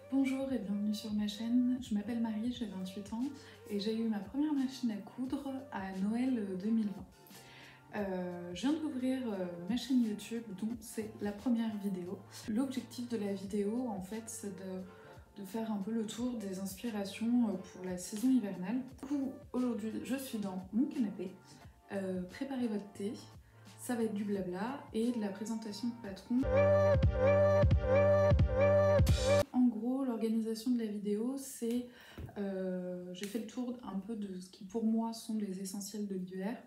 Bonjour et bienvenue sur ma chaîne, je m'appelle Marie, j'ai 28 ans et j'ai eu ma première machine à coudre à Noël 2020. Je viens d'ouvrir ma chaîne YouTube, donc c'est la première vidéo. L'objectif de la vidéo en fait c'est de faire un peu le tour des inspirations pour la saison hivernale. Du coup aujourd'hui je suis dans mon canapé, préparez votre thé, ça va être du blabla et de la présentation de patron. En gros, l'organisation de la vidéo, c'est j'ai fait le tour un peu de ce qui pour moi sont les essentiels de l'hiver.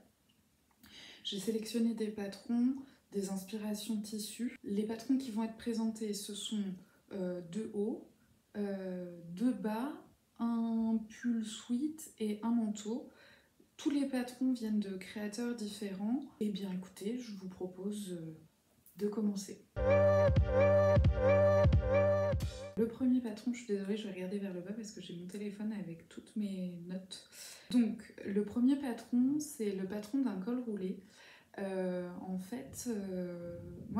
J'ai sélectionné des patrons, des inspirations tissus. Les patrons qui vont être présentés, ce sont deux hauts, deux bas, un pull sweat et un manteau. Tous les patrons viennent de créateurs différents. Eh bien écoutez, je vous propose de commencer. Le premier patron, je suis désolée, je vais regarder vers le bas parce que j'ai mon téléphone avec toutes mes notes. Donc, le premier patron, c'est le patron d'un col roulé. Moi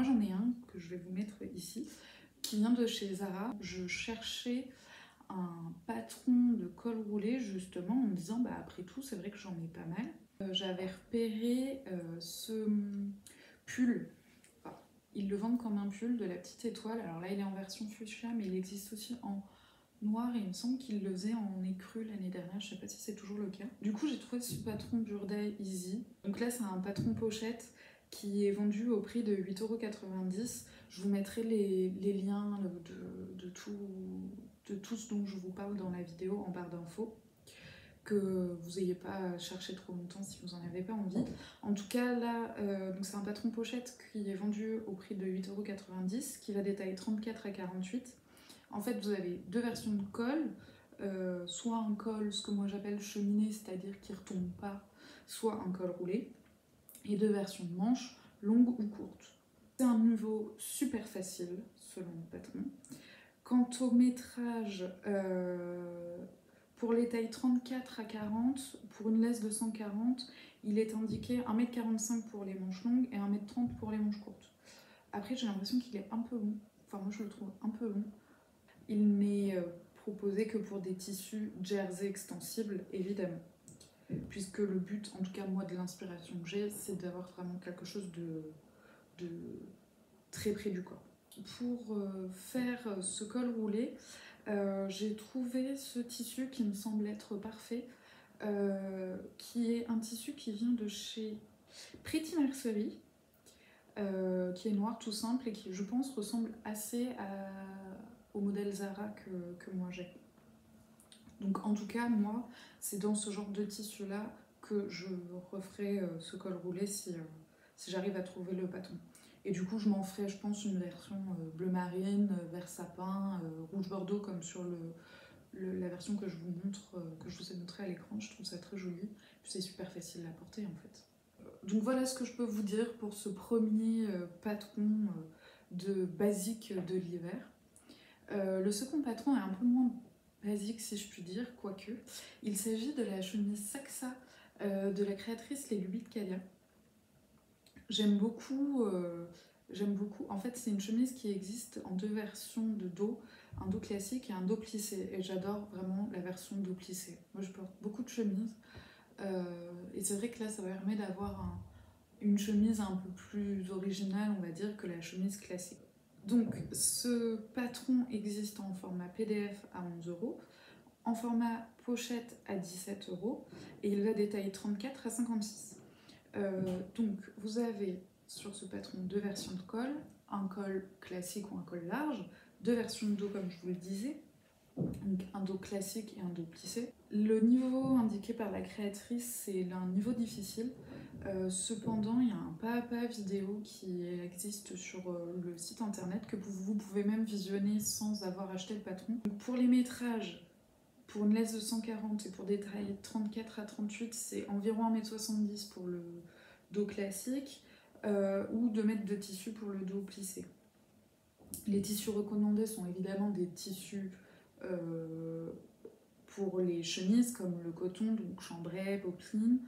j'en ai un que je vais vous mettre ici, qui vient de chez Zara. Je cherchais un patron de col roulé justement en me disant, bah après tout, c'est vrai que j'en ai pas mal. J'avais repéré ce pull. Ils le vendent comme un pull de la petite étoile. Alors là, il est en version fuchsia, mais il existe aussi en noir et il me semble qu'il le faisait en écru l'année dernière. Je sais pas si c'est toujours le cas. Du coup, j'ai trouvé ce patron Burday Easy. Donc là, c'est un patron pochette qui est vendu au prix de 8,90 €. Je vous mettrai les liens de tout ce dont je vous parle dans la vidéo en barre d'infos, que vous n'ayez pas à chercher trop longtemps si vous n'en avez pas envie. En tout cas, là, c'est un patron pochette qui est vendu au prix de 8,90 €, qui va des tailles 34 à 48. En fait, vous avez deux versions de col, soit un col, ce que moi j'appelle cheminée, c'est-à-dire qui ne retombe pas, soit un col roulé, et deux versions de manches, longues ou courtes. C'est un niveau super facile, selon le patron. Quant au métrage, pour les tailles 34 à 40, pour une laisse de 140, il est indiqué 1,45 m pour les manches longues et 1,30 m pour les manches courtes. Après, j'ai l'impression qu'il est un peu long. Enfin, moi, je le trouve un peu long. Il n'est proposé que pour des tissus jersey extensibles, évidemment. Puisque le but, en tout cas moi, de l'inspiration que j'ai, c'est d'avoir vraiment quelque chose de très près du corps. Pour faire ce col roulé, j'ai trouvé ce tissu qui me semble être parfait, qui est un tissu qui vient de chez Pretty Mercerie, qui est noir tout simple et qui, je pense, ressemble assez au modèle Zara que moi j'ai. Donc en tout cas, moi, c'est dans ce genre de tissu-là que je referai ce col roulé si j'arrive à trouver le patron. Et du coup, je m'en ferai, je pense, une version bleu marine, vert sapin, rouge bordeaux, comme sur la version que je vous montre, que je vous ai montré à l'écran. Je trouve ça très joli. Puis c'est super facile à porter en fait. Donc voilà ce que je peux vous dire pour ce premier patron de basique de l'hiver. Le second patron est un peu moins basique si je puis dire, quoique. Il s'agit de la chemise Saxa de la créatrice Les Lubies de Calia. J'aime beaucoup. En fait, c'est une chemise qui existe en deux versions de dos, un dos classique et un dos plissé. Et j'adore vraiment la version dos plissé. Moi, je porte beaucoup de chemises. Et c'est vrai que là, ça permet d'avoir une chemise un peu plus originale, on va dire, que la chemise classique. Donc, ce patron existe en format PDF à 11 €, en format pochette à 17 € et il va des tailles 34 à 56. Donc, vous avez sur ce patron deux versions de col, un col classique ou un col large, deux versions de dos comme je vous le disais, donc un dos classique et un dos plissé. Le niveau indiqué par la créatrice, c'est un niveau difficile. Cependant, il y a un pas à pas vidéo qui existe sur le site internet que vous pouvez même visionner sans avoir acheté le patron. Donc pour les métrages, pour une laisse de 140 et pour des tailles 34 à 38, c'est environ 1,70 m pour le dos classique ou 2 mètres de tissu pour le dos plissé. Les tissus recommandés sont évidemment des tissus pour les chemises comme le coton, donc chambray, popeline,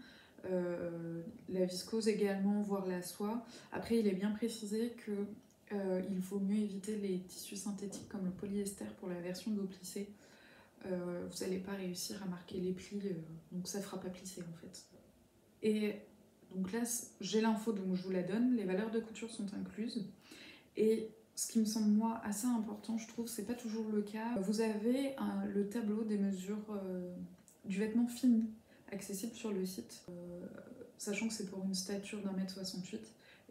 la viscose également, voire la soie. Après, il est bien précisé que Il vaut mieux éviter les tissus synthétiques comme le polyester pour la version dos plissée. Vous n'allez pas réussir à marquer les plis, donc ça ne fera pas plisser en fait. Et donc là, j'ai l'info, donc je vous la donne. Les valeurs de couture sont incluses. Et ce qui me semble, moi, assez important, je trouve, c'est pas toujours le cas. Vous avez le tableau des mesures du vêtement fini, accessible sur le site, sachant que c'est pour une stature d'1,68 m.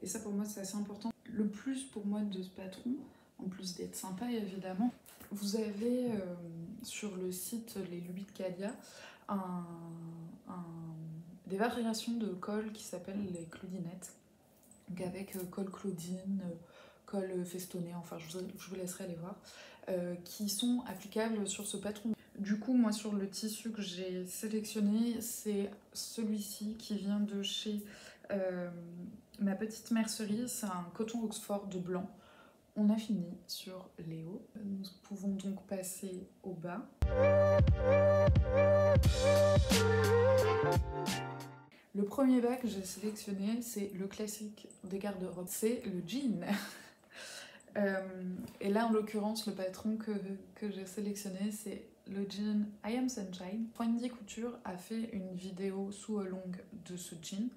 Et ça, pour moi, c'est assez important. Le plus, pour moi, de ce patron, en plus d'être sympa, évidemment, vous avez sur le site Les Lubies de Cadia des variations de cols qui s'appellent les Claudinettes. Donc avec col Claudine, col festonné, enfin je vous laisserai les voir, qui sont applicables sur ce patron. Du coup, moi sur le tissu que j'ai sélectionné, c'est celui-ci qui vient de chez ma petite mercerie. C'est un coton Oxford de blanc. On a fini sur les hauts. Nous pouvons donc passer au bas. Le premier bas que j'ai sélectionné, c'est le classique des garde-robes, c'est le jean. Et là, en l'occurrence, le patron que j'ai sélectionné, c'est le jean I Am Sunshine. Wendy Couture a fait une vidéo sous longue de ce jean.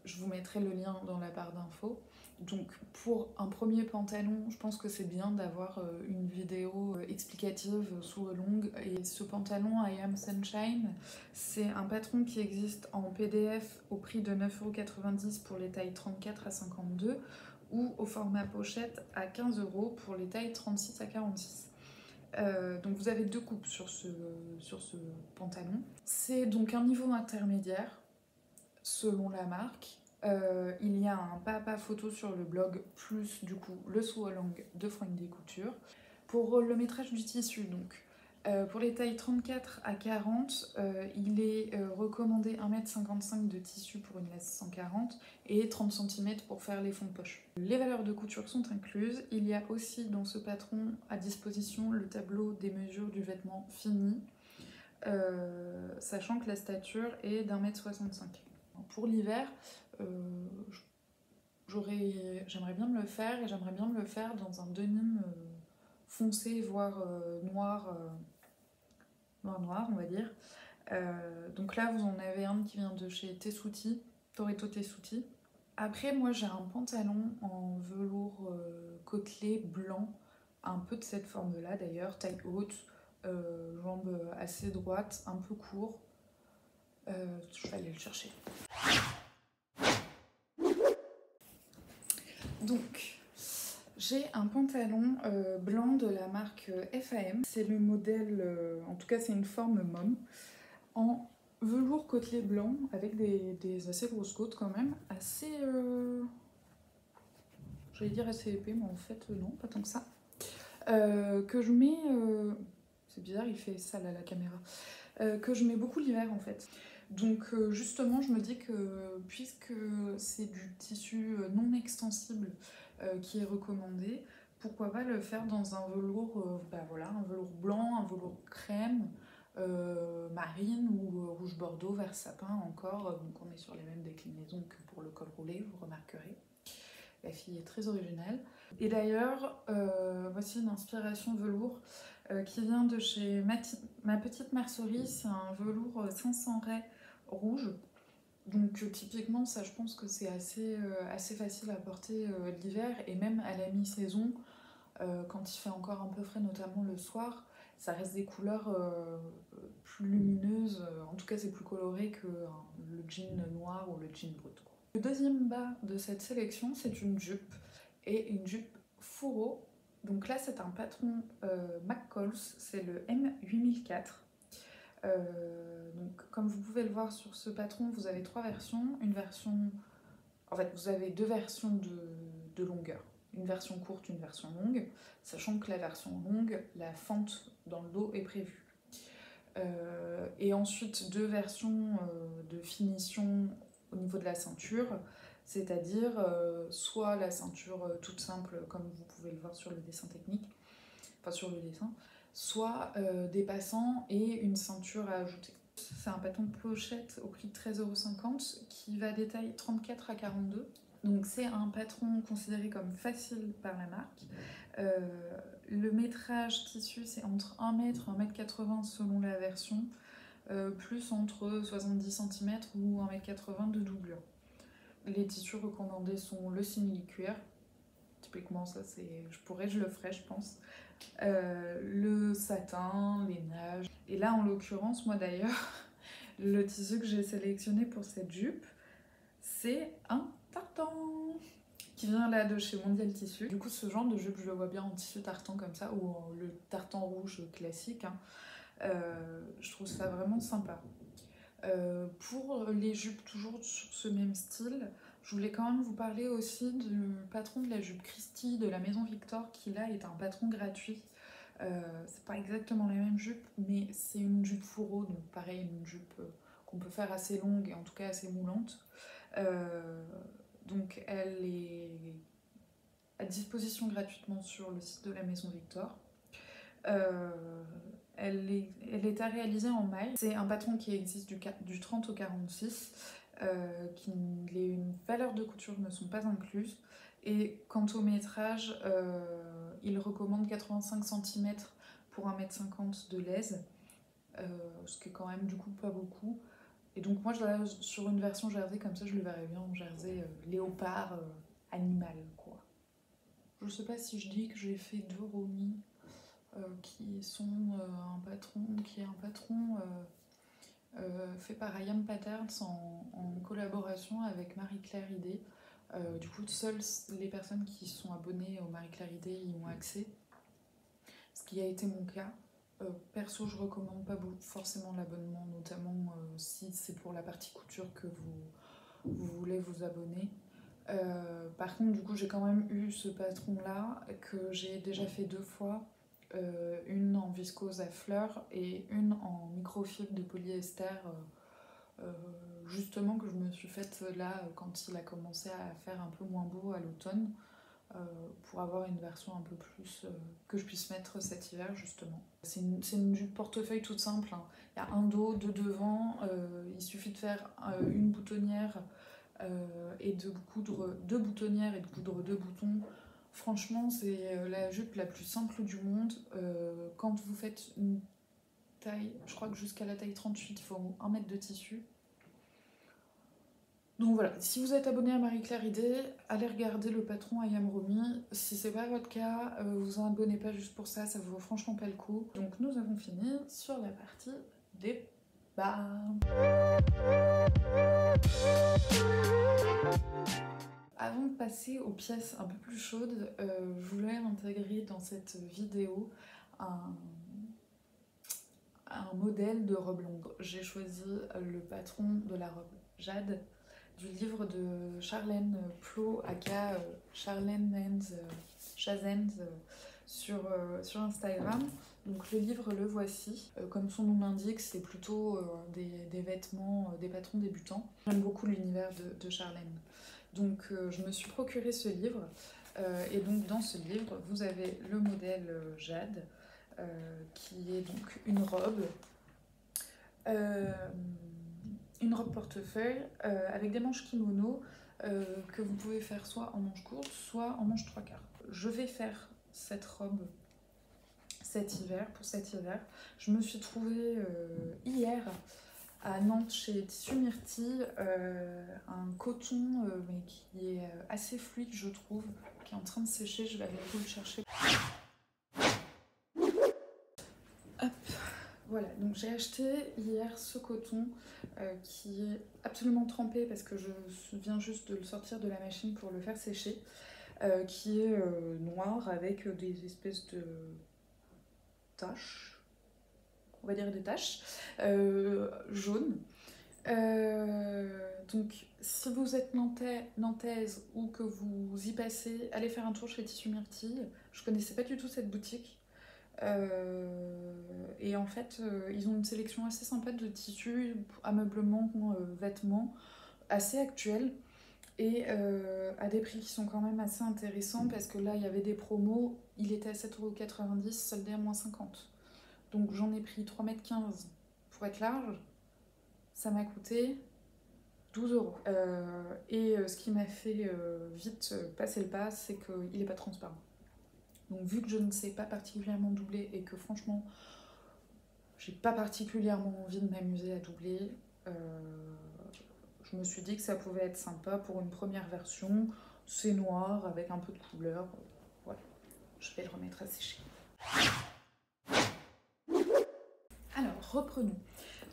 Je vous mettrai le lien dans la barre d'infos. Donc pour un premier pantalon, je pense que c'est bien d'avoir une vidéo explicative sous longue. Et ce pantalon I Am Sunshine, c'est un patron qui existe en PDF au prix de 9,90 € pour les tailles 34 à 52 ou au format pochette à 15 € pour les tailles 36 à 46. Donc vous avez deux coupes sur ce pantalon. C'est donc un niveau intermédiaire selon la marque. Il y a un pas photo sur le blog, plus du coup le sous-longue de Wendy Couture. Pour le métrage du tissu, donc, pour les tailles 34 à 40, il est recommandé 1,55 m de tissu pour une laisse 140 et 30 cm pour faire les fonds de poche. Les valeurs de couture sont incluses. Il y a aussi dans ce patron à disposition le tableau des mesures du vêtement fini, sachant que la stature est d'1,65 m. Pour l'hiver, j'aimerais bien me le faire, et j'aimerais bien me le faire dans un denim foncé, voire noir, on va dire. Donc là, vous en avez un qui vient de chez Tessuti, Toretto Tessuti. Après, moi, j'ai un pantalon en velours côtelé blanc, un peu de cette forme-là d'ailleurs, taille haute, jambes assez droites, un peu court. Je vais aller le chercher. Donc, j'ai un pantalon blanc de la marque FAM. C'est le modèle, en tout cas c'est une forme mom, en velours côtelé blanc avec des assez grosses côtes quand même, assez, j'allais dire assez épais, mais en fait non, pas tant que ça. Que je mets, c'est bizarre, il fait sale à la caméra, que je mets beaucoup l'hiver en fait. Donc justement, je me dis que puisque c'est du tissu non extensible qui est recommandé, pourquoi pas le faire dans un velours, voilà, un velours blanc, un velours crème, marine ou rouge bordeaux, vert sapin encore. Donc on est sur les mêmes déclinaisons que pour le col roulé, vous remarquerez. La fille est très originale. Et d'ailleurs, voici une inspiration velours qui vient de chez ma petite mercerie. C'est un velours 500 raies rouge. Donc typiquement, ça je pense que c'est assez facile à porter l'hiver, et même à la mi-saison, quand il fait encore un peu frais, notamment le soir, ça reste des couleurs plus lumineuses. En tout cas, c'est plus coloré que le jean noir ou le jean brut, quoi. Le deuxième bas de cette sélection, c'est une jupe, et une jupe fourreau. Donc là, c'est un patron McCalls, c'est le M8004. Donc comme vous pouvez le voir sur ce patron, vous avez trois versions. En fait, vous avez deux versions de longueur. Une version courte, une version longue, sachant que la version longue, la fente dans le dos est prévue. Et ensuite, deux versions de finition au niveau de la ceinture, c'est-à-dire soit la ceinture toute simple, comme vous pouvez le voir sur le dessin technique, enfin sur le dessin, soit des passants et une ceinture à ajouter. C'est un patron pochette au prix de 13,50 € qui va des tailles 34 à 42. Donc c'est un patron considéré comme facile par la marque. Le métrage tissu c'est entre 1 mètre et 1,80 m selon la version, plus entre 70 cm ou 1,80 m de doublure. Les tissus recommandés sont le simili-cuir, typiquement ça c'est, je le ferai je pense, le satin, les nages. Et là en l'occurrence moi d'ailleurs, le tissu que j'ai sélectionné pour cette jupe, c'est un tartan qui vient là de chez Mondial Tissu. Du coup ce genre de jupe je le vois bien en tissu tartan comme ça, ou le tartan rouge classique, hein. Je trouve ça vraiment sympa. Pour les jupes toujours sur ce même style, je voulais quand même vous parler aussi du patron de la jupe Christie de la maison Victor, qui là est un patron gratuit. C'est pas exactement la même jupe, mais c'est une jupe fourreau, donc pareil, une jupe qu'on peut faire assez longue et en tout cas assez moulante. Donc elle est à disposition gratuitement sur le site de la maison Victor. Elle est à réaliser en maille. C'est un patron qui existe du 30 au 46, les valeurs de couture ne sont pas incluses. Et quant au métrage, il recommande 85 cm pour 1,50 m de lèse, ce qui est quand même du coup pas beaucoup. Et donc moi sur une version jersey comme ça, je le verrais bien en jersey léopard animal quoi. Je sais pas si je dis que j'ai fait 2 Romy qui sont qui est un patron fait par Ayam Patterns en collaboration avec Marie-Claire Idé. Du coup, seules les personnes qui sont abonnées au Marie-Claire Idé y ont accès, ce qui a été mon cas. Perso, je recommande pas forcément l'abonnement, notamment si c'est pour la partie couture que vous voulez vous abonner. Par contre, du coup, j'ai quand même eu ce patron-là que j'ai déjà fait 2 fois. Une en viscose à fleurs et une en microfibre de polyester, justement que je me suis faite là quand il a commencé à faire un peu moins beau à l'automne, pour avoir une version un peu plus que je puisse mettre cet hiver justement. C'est une jupe portefeuille toute simple, hein. Il y a un dos, 2 devant, il suffit de faire une boutonnière et de coudre 2 boutonnières et de coudre 2 boutons. Franchement, c'est la jupe la plus simple du monde. Quand vous faites une taille, je crois que jusqu'à la taille 38, il faut 1 mètre de tissu. Donc voilà, si vous êtes abonné à Marie-Claire Idé, allez regarder le patron Ayam Romy. Si c'est pas votre cas, vous en abonnez pas juste pour ça, ça vaut franchement pas le coup. Donc nous avons fini sur la partie des bas. Avant de passer aux pièces un peu plus chaudes, je voulais intégrer dans cette vidéo un modèle de robe longue. J'ai choisi le patron de la robe Jade du livre de Charlène Plot, aka Charlène Chazens sur Instagram. Donc le livre le voici. Comme son nom l'indique, c'est plutôt des vêtements, des patrons débutants. J'aime beaucoup l'univers de Charlène. Donc je me suis procuré ce livre, et donc dans ce livre vous avez le modèle Jade, qui est donc une robe portefeuille avec des manches kimono, que vous pouvez faire soit en manches courtes soit en manches 3/4. Je vais faire cette robe pour cet hiver. Je me suis trouvée hier à Nantes chez Tissu Myrtille un coton mais qui est assez fluide je trouve, qui est en train de sécher. Je vais aller vous le chercher. Hop. Voilà, donc j'ai acheté hier ce coton qui est absolument trempé parce que je viens juste de le sortir de la machine pour le faire sécher, qui est noir avec des espèces de taches, on va dire des taches jaunes. Donc si vous êtes nantaise ou que vous y passez, allez faire un tour chez Tissu Myrtille. Je connaissais pas du tout cette boutique. Et en fait, ils ont une sélection assez sympa de tissus, ameublements, vêtements, assez actuels et à des prix qui sont quand même assez intéressants parce que là, il y avait des promos, il était à 7,90 €, soldé à moins 50. Donc j'en ai pris 3,15 m pour être large. Ça m'a coûté 12 €. Ce qui m'a fait vite passer le pas, c'est qu'il n'est pas transparent. Donc vu que je ne sais pas particulièrement doubler et que franchement, j'ai pas particulièrement envie de m'amuser à doubler, je me suis dit que ça pouvait être sympa pour une première version. C'est noir avec un peu de couleur. Voilà, je vais le remettre à sécher. Alors, reprenons.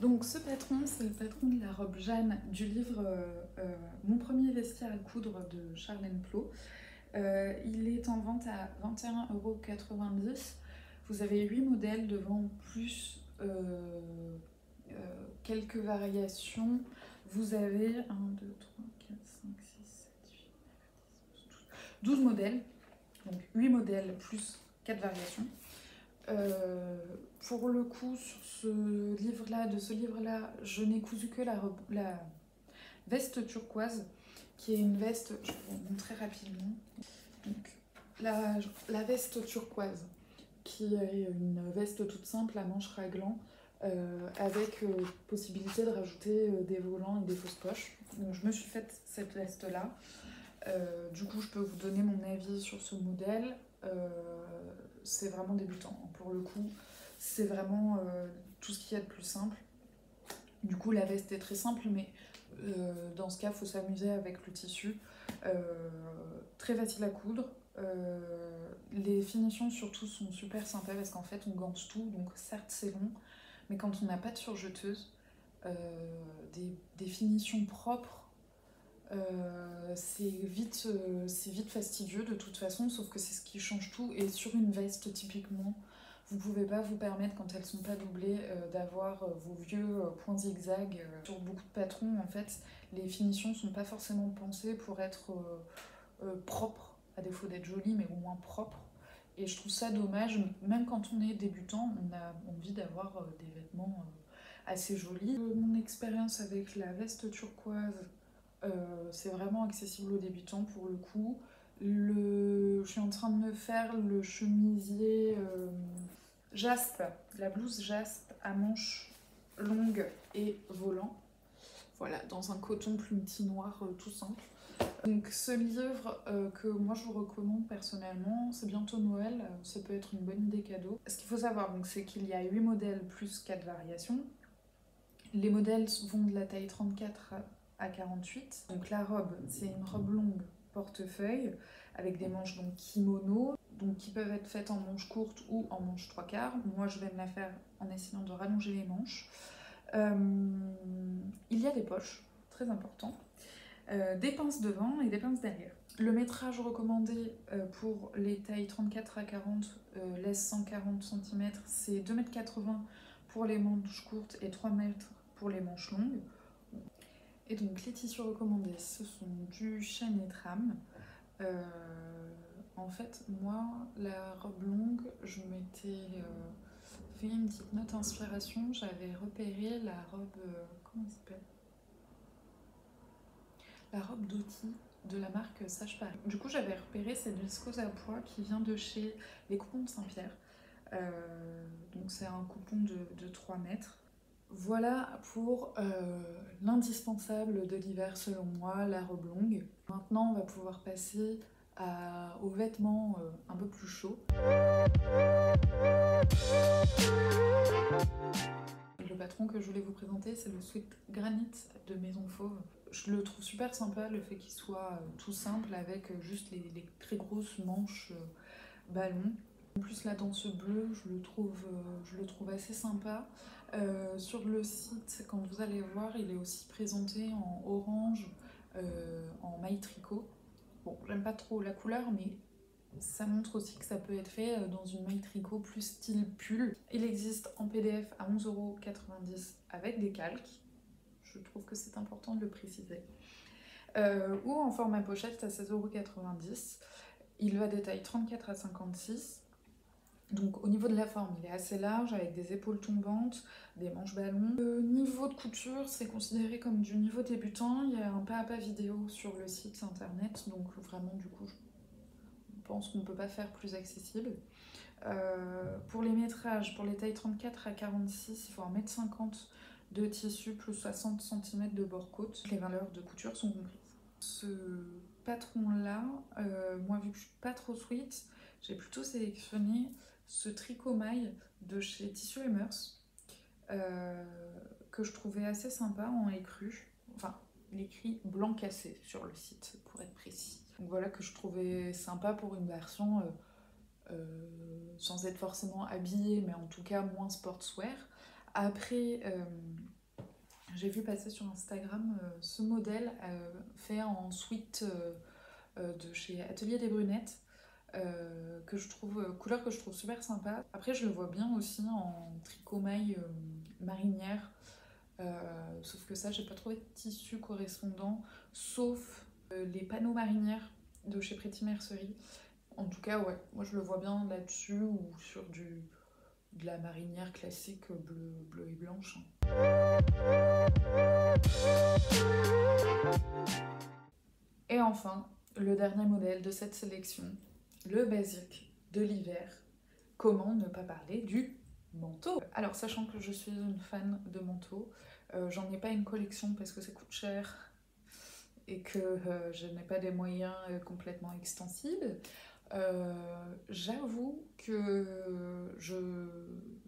Donc ce patron, c'est le patron de la robe Jeanne du livre Mon premier vestiaire à coudre de Charlène Plot. Il est en vente à 21,90 €. Vous avez 8 modèles devant, plus quelques variations. Vous avez 1, 2, 3, 4, 5, 6, 7, 8, 9, 10, 11, 12 modèles. Donc 8 modèles plus 4 variations. Pour le coup, sur ce livre-là, je n'ai cousu que la veste turquoise, qui est une veste, je vais vous montrer rapidement. Donc, la veste turquoise, qui est une veste toute simple à manches raglant, avec possibilité de rajouter des volants et des fausses poches. Donc, je me suis faite cette veste-là. Du coup, je peux vous donner mon avis sur ce modèle. C'est vraiment débutant. Pour le coup, c'est vraiment tout ce qu'il y a de plus simple. Du coup, la veste est très simple, mais dans ce cas, il faut s'amuser avec le tissu. Très facile à coudre. Les finitions surtout sont super sympas parce qu'en fait, on ganse tout. Donc certes, c'est long, mais quand on n'a pas de surjeteuse, des finitions propres, c'est vite fastidieux de toute façon, sauf que c'est ce qui change tout. Et sur une veste, typiquement, vous pouvez pas vous permettre, quand elles sont pas doublées, d'avoir vos vieux points zigzag. Sur beaucoup de patrons, en fait, les finitions sont pas forcément pensées pour être propres, à défaut d'être jolies, mais au moins propres. Et je trouve ça dommage, même quand on est débutant, on a envie d'avoir des vêtements assez jolis. Mon expérience avec la veste turquoise, c'est vraiment accessible aux débutants pour le coup. Je suis en train de me faire le chemisier jaspe, la blouse jaspe à manches longues et volant. Voilà, dans un coton plumetis noir tout simple. Donc ce livre que moi je vous recommande personnellement, c'est bientôt Noël, ça peut être une bonne idée cadeau. Ce qu'il faut savoir, c'est qu'il y a 8 modèles plus 4 variations. Les modèles vont de la taille 34 à 48. Donc la robe, c'est une robe longue portefeuille avec des manches donc kimono, donc qui peuvent être faites en manches courtes ou en manches 3/4. Moi je vais me la faire en essayant de rallonger les manches. Il y a des poches, très important, des pinces devant et des pinces derrière. Le métrage recommandé pour les tailles 34 à 40, laisse 140 cm, c'est 2,80 m pour les manches courtes et 3 mètres pour les manches longues. Et donc les tissus recommandés, ce sont du chêne et trame. En fait, moi, la robe longue, je m'étais fait une petite note inspiration. J'avais repéré la robe, comment elle s'appelle ? La robe d'outil de la marque Sage Paris. Du coup, j'avais repéré cette viscose à pois qui vient de chez les Coupons de Saint-Pierre. Donc c'est un coupon de 3 mètres. Voilà pour l'indispensable de l'hiver selon moi, la robe longue. Maintenant, on va pouvoir passer aux vêtements un peu plus chauds. Le patron que je voulais vous présenter, c'est le sweat Granit de Maison Fauve. Je le trouve super sympa, le fait qu'il soit tout simple avec juste les très grosses manches ballon. En plus, là, dans ce bleu, je le trouve assez sympa. Sur le site, quand vous allez voir, il est aussi présenté en orange, en maille tricot. Bon, j'aime pas trop la couleur, mais ça montre aussi que ça peut être fait dans une maille tricot plus style pull. Il existe en PDF à 11,90 € avec des calques. Je trouve que c'est important de le préciser. Ou en format pochette à 16,90 €. Il va des tailles 34 à 56. Donc au niveau de la forme, il est assez large avec des épaules tombantes, des manches ballons. Niveau de couture, c'est considéré comme du niveau débutant. Il y a un pas à pas vidéo sur le site internet, donc vraiment du coup, je pense qu'on ne peut pas faire plus accessible. Pour les métrages, pour les tailles 34 à 46, il faut 1,50 m de tissu plus 60 cm de bord-côte. Les valeurs de couture sont comprises. Ce patron-là, moi vu que je suis pas trop sweat, j'ai plutôt sélectionné ce tricot maille de chez Tissu et Mœurs, que je trouvais assez sympa en écru. Enfin, il écrit blanc cassé sur le site, pour être précis. Donc voilà, que je trouvais sympa pour une version sans être forcément habillée, mais en tout cas moins sportswear. Après, j'ai vu passer sur Instagram ce modèle fait en sweat de chez Atelier des Brunettes, que je trouve, couleur que je trouve super sympa. Après, je le vois bien aussi en tricot maille marinière, sauf que ça, j'ai pas trouvé de tissu correspondant, sauf les panneaux marinières de chez Pretty Mercerie. En tout cas, ouais, moi je le vois bien là-dessus ou sur de la marinière classique bleu et blanche. Et enfin, le dernier modèle de cette sélection, le basique de l'hiver. Comment ne pas parler du manteau? Alors, sachant que je suis une fan de manteaux, j'en ai pas une collection parce que ça coûte cher et que je n'ai pas des moyens complètement extensibles. J'avoue que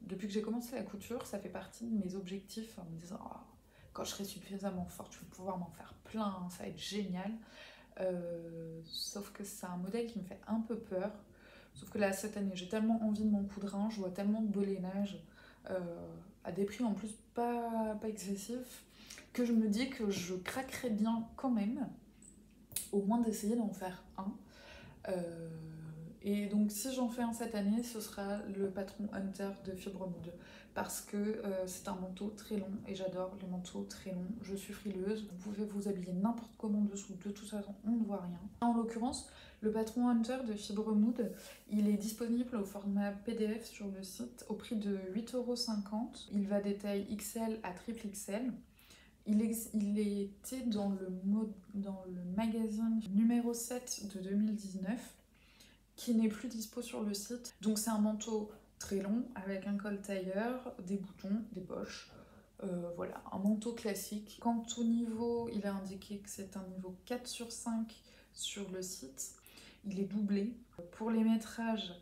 depuis que j'ai commencé la couture, ça fait partie de mes objectifs en me disant oh, quand je serai suffisamment forte, je vais pouvoir m'en faire plein, ça va être génial. Sauf que c'est un modèle qui me fait un peu peur. Sauf que là, cette année, j'ai tellement envie de m'en coudre un, je vois tellement de beau lainage, à des prix en plus pas excessifs, que je me dis que je craquerais bien quand même, au moins d'essayer d'en faire un. Et donc si j'en fais un cette année, ce sera le patron Hunter de Fibremood, parce que c'est un manteau très long et j'adore les manteaux très longs. Je suis frileuse, vous pouvez vous habiller n'importe comment dessous, de toute façon on ne voit rien. En l'occurrence, le patron Hunter de Fibremood, il est disponible au format PDF sur le site au prix de 8,50 €. Il va des tailles XL à triple XL. Il était dans le magazine numéro 7 de 2019, qui n'est plus dispo sur le site. Donc c'est un manteau très long, avec un col tailleur, des boutons, des poches. Voilà, un manteau classique. Quant au niveau, il a indiqué que c'est un niveau 4/5 sur le site. Il est doublé. Pour les métrages,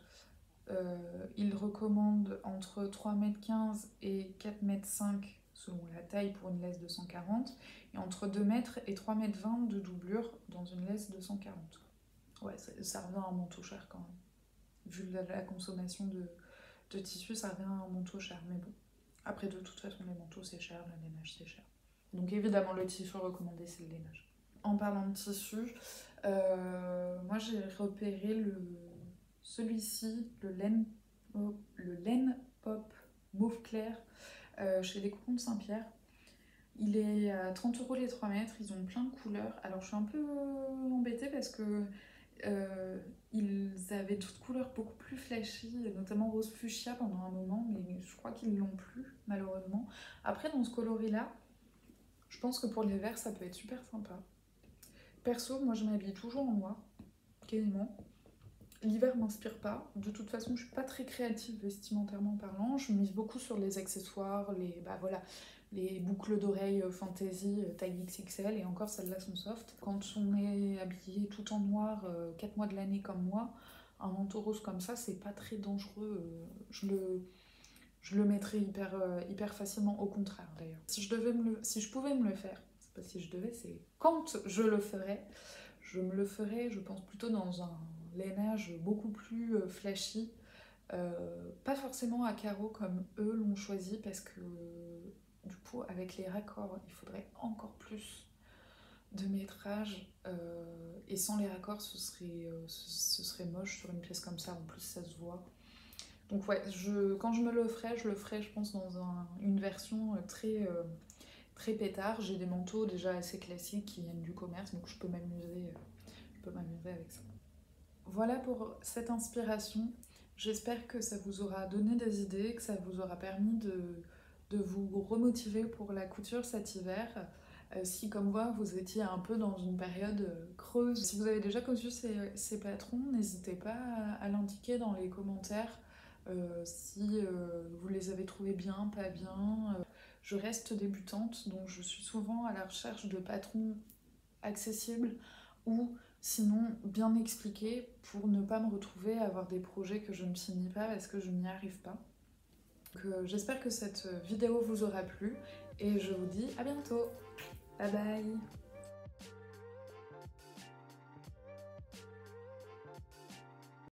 il recommande entre 3,15 m et 4,5 m selon la taille pour une laisse 240, et entre 2 m et 3,20 m de doublure dans une laisse 240. Ouais, ça revient à un manteau cher quand même. Vu la consommation de tissu, ça revient à un manteau cher. Mais bon, après de toute façon, les manteaux c'est cher, le lainage c'est cher. Donc évidemment, le tissu recommandé c'est le lainage. En parlant de tissu, moi j'ai repéré celui-ci, le laine pop mauve clair, chez les Coupons de Saint-Pierre. Il est à 30 € les 3 mètres, ils ont plein de couleurs. Alors je suis un peu embêtée parce que ils avaient d'autres couleurs beaucoup plus flashy, notamment rose fuchsia pendant un moment, mais je crois qu'ils l'ont plus malheureusement. Après dans ce coloris-là, je pense que pour l'hiver ça peut être super sympa. Perso, moi je m'habille toujours en noir, quasiment. L'hiver m'inspire pas, de toute façon je suis pas très créative vestimentairement parlant, je mise beaucoup sur les accessoires, les boucles d'oreilles fantasy taille XXL, et encore celles-là sont soft. Quand on est habillé tout en noir 4 mois de l'année comme moi, un manteau rose comme ça c'est pas très dangereux, je le mettrais hyper facilement, au contraire d'ailleurs. Si je pouvais me le faire, c'est pas si je devais, c'est quand je le ferais, je me le ferais, je pense plutôt dans un lainage beaucoup plus flashy, pas forcément à carreaux comme eux l'ont choisi, parce que du coup avec les raccords il faudrait encore plus de métrage, et sans les raccords ce serait moche sur une pièce comme ça, en plus ça se voit. Donc ouais, quand je le ferai je pense dans une version très pétard. J'ai des manteaux déjà assez classiques qui viennent du commerce, donc je peux m'amuser avec ça. Voilà pour cette inspiration. J'espère que ça vous aura donné des idées, que ça vous aura permis de vous remotiver pour la couture cet hiver. Si comme moi vous étiez un peu dans une période creuse, si vous avez déjà conçu ces patrons, n'hésitez pas à l'indiquer dans les commentaires, si vous les avez trouvés bien, pas bien. je reste débutante, donc je suis souvent à la recherche de patrons accessibles ou sinon bien expliqués pour ne pas me retrouver à avoir des projets que je ne finis pas parce que je n'y arrive pas. Donc, j'espère que cette vidéo vous aura plu et je vous dis à bientôt. Bye bye.